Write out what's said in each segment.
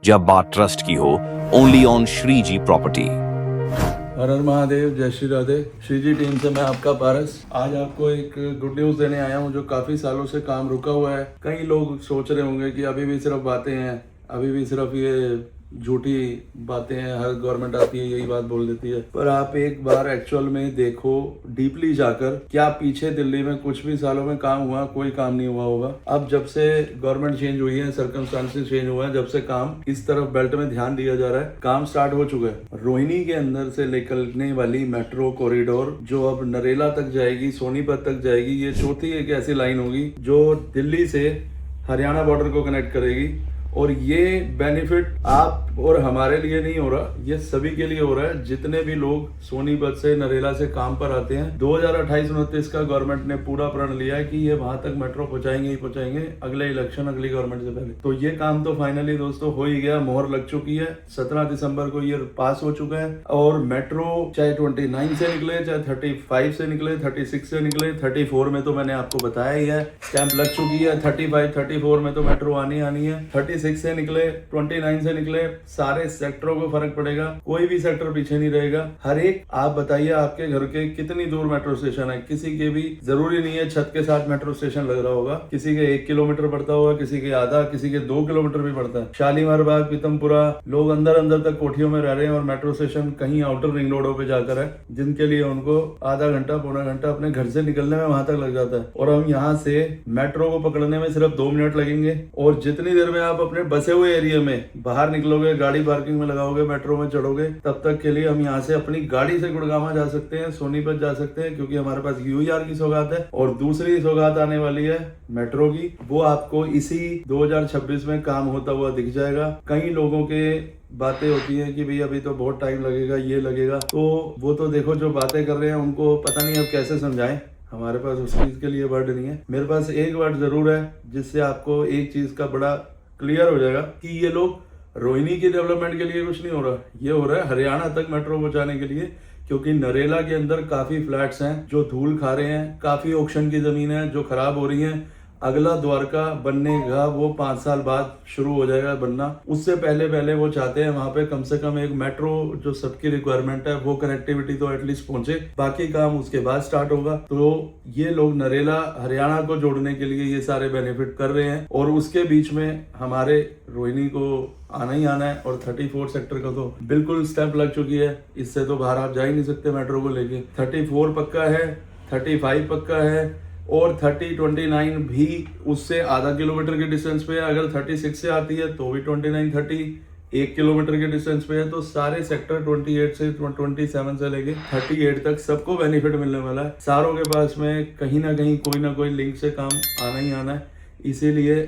जब बात ट्रस्ट की हो, ओनली ऑन श्रीजी प्रॉपर्टी। हर हर महादेव, जय श्री राधे। श्रीजी टीम से मैं आपका पारस आज आपको एक गुड न्यूज़ देने आया हूँ जो काफ़ी सालों से काम रुका हुआ है। कई लोग सोच रहे होंगे कि अभी भी सिर्फ बातें हैं, अभी भी सिर्फ ये झूठी बातें हैं, हर गवर्नमेंट आती है यही बात बोल देती है। पर आप एक बार एक्चुअल में देखो, डीपली जाकर, क्या पीछे दिल्ली में कुछ भी सालों में काम हुआ? कोई काम नहीं हुआ होगा। अब जब से गवर्नमेंट चेंज हुई है, सर्कमस्टांसेस चेंज हुआ है, जब से काम इस तरफ बेल्ट में ध्यान दिया जा रहा है, काम स्टार्ट हो चुका है। रोहिणी के अंदर से निकलने वाली मेट्रो कॉरिडोर जो अब नरेला तक जाएगी, सोनीपत तक जाएगी, ये चौथी एक ऐसी लाइन होगी जो दिल्ली से हरियाणा बॉर्डर को कनेक्ट करेगी। और ये बेनिफिट आप और हमारे लिए नहीं हो रहा, ये सभी के लिए हो रहा है जितने भी लोग सोनीपत से नरेला से काम पर आते हैं। 2028-29 का गवर्नमेंट ने पूरा प्रण लिया है कि ये वहां तक मेट्रो पहुंचाएंगे ही पहुंचाएंगे, अगले इलेक्शन, अगली गवर्नमेंट से पहले। तो ये काम तो फाइनली दोस्तों हो ही गया, मोहर लग चुकी है। 17 दिसंबर को ये पास हो चुका है। और मेट्रो चाहे 29 से निकले, चाहे 35 से निकले, 36 से निकले, 34 में तो मैंने आपको बताया ही है, स्टैंप लग चुकी है। 35, 34 में तो मेट्रो आनी है। 36 से निकले, 29 से निकले, सारे सेक्टरों को फर्क पड़ेगा, कोई भी सेक्टर पीछे नहीं रहेगा। हर एक, आप बताइए आपके घर के कितनी दूर मेट्रो स्टेशन है? किसी के भी जरूरी नहीं है छत के साथ मेट्रो स्टेशन लग रहा होगा, किसी के 1 किलोमीटर पड़ता होगा, किसी के आधा, किसी के 2 किलोमीटर भी पड़ता है। शालीमार बाग, पीतमपुरा, लोग अंदर अंदर तक कोठियों में रह रहे हैं और मेट्रो स्टेशन कहीं आउटर रिंग रोडों पे जाकर है, जिनके लिए उनको आधा घंटा, पौना घंटा अपने घर से निकलने में वहां तक लग जाता है। और हम यहाँ से मेट्रो को पकड़ने में सिर्फ 2 मिनट लगेंगे। और जितनी देर में आप अपने बसे हुए एरिया में बाहर निकलोगे, गाड़ी पार्किंग में लगाओगे, मेट्रो में चढ़ोगे, तब तक के लिए हम यहाँ से अपनी गाड़ी से गुड़गामा जा सकते हैं, सोनीपत जा सकते हैं, क्योंकि हमारे पास यूआर की सौगात है। और दूसरी सौगात आने वाली है मेट्रो की, वो आपको इसी 2026 में काम होता हुआ दिख जाएगा। कई लोगों के बातें होती है कि भाई अभी तो बहुत टाइम लगेगा, ये लगेगा, तो वो तो देखो जो बातें कर रहे हैं उनको पता नहीं अब कैसे समझाएं। हमारे पास उस चीज के लिए वर्ड नहीं है। मेरे पास एक वर्ड जरूर है जिससे आपको एक चीज का बड़ा क्लियर हो जाएगा कि ये लोग रोहिणी की डेवलपमेंट के लिए कुछ नहीं हो रहा, ये हो रहा है हरियाणा तक मेट्रो पहुंचाने के लिए। क्योंकि नरेला के अंदर काफी फ्लैट्स हैं जो धूल खा रहे हैं, काफी ऑक्शन की जमीन है जो खराब हो रही है। अगला द्वारका बनने का वो 5 साल बाद शुरू हो जाएगा बनना। उससे पहले वो चाहते हैं वहां पे कम से कम एक मेट्रो जो सबकी रिक्वायरमेंट है वो कनेक्टिविटी तो एटलीस्ट पहुंचे, बाकी काम उसके बाद स्टार्ट होगा। तो ये लोग नरेला हरियाणा को जोड़ने के लिए ये सारे बेनिफिट कर रहे हैं। और उसके बीच में हमारे रोहिणी को आना ही आना है। और 34 सेक्टर का तो बिल्कुल स्टेप लग चुकी है, इससे तो बाहर आप जा ही नहीं सकते मेट्रो को लेके। 34 पक्का है, 35 पक्का है, और 30-29 भी उससे आधा किलोमीटर के डिस्टेंस पे है। अगर 36 से आती है तो भी 29-30 1 किलोमीटर के डिस्टेंस पे है। तो सारे सेक्टर 28 से 27 से लेके 38 तक सबको बेनिफिट मिलने वाला है। सारों के पास में कहीं ना कहीं कोई ना कोई लिंक से काम आना ही आना है। इसीलिए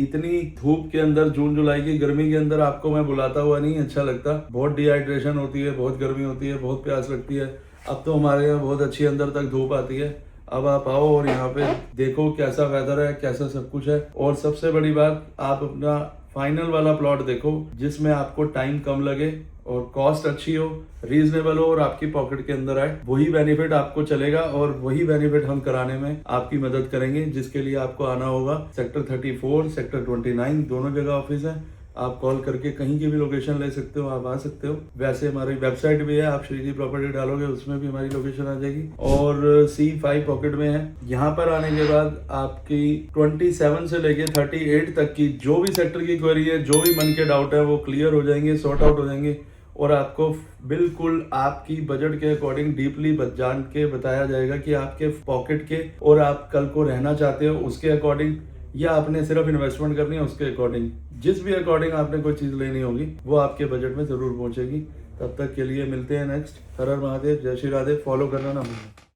इतनी धूप के अंदर, जून जुलाई की गर्मी के अंदर आपको मैं बुलाता हुआ नहीं अच्छा लगता। बहुत डिहाइड्रेशन होती है, बहुत गर्मी होती है, बहुत प्यास लगती है। अब तो हमारे यहाँ बहुत अच्छी अंदर तक धूप आती है। अब आप आओ और यहाँ पे देखो कैसा वेदर है, कैसा सब कुछ है। और सबसे बड़ी बात, आप अपना फाइनल वाला प्लॉट देखो जिसमें आपको टाइम कम लगे और कॉस्ट अच्छी हो, रीजनेबल हो और आपकी पॉकेट के अंदर आए। वही बेनिफिट आपको चलेगा और वही बेनिफिट हम कराने में आपकी मदद करेंगे, जिसके लिए आपको आना होगा सेक्टर 34, सेक्टर 29, दोनों जगह ऑफिस है। आप कॉल करके कहीं की भी लोकेशन ले सकते हो, आप आ सकते हो। वैसे हमारी वेबसाइट भी है, आप श्रीजी प्रॉपर्टी डालोगे उसमें भी हमारी लोकेशन आ जाएगी। और C5 पॉकेट में है। यहाँ पर आने के बाद आपकी 27 से लेके 38 तक की जो भी सेक्टर की क्वेरी है, जो भी मन के डाउट है, वो क्लियर हो जाएंगे, सॉर्ट आउट हो जाएंगे। और आपको बिल्कुल आपकी बजट के अकॉर्डिंग डीपली जान के बताया जाएगा कि आपके पॉकेट के और आप कल को रहना चाहते हो उसके अकॉर्डिंग, या आपने सिर्फ इन्वेस्टमेंट करनी है उसके अकॉर्डिंग। जिस भी अकॉर्डिंग आपने कोई चीज लेनी होगी वो आपके बजट में जरूर पहुंचेगी। तब तक के लिए मिलते हैं नेक्स्ट। हर हर महादेव, जय श्री राधे। फॉलो करना ना भूलें।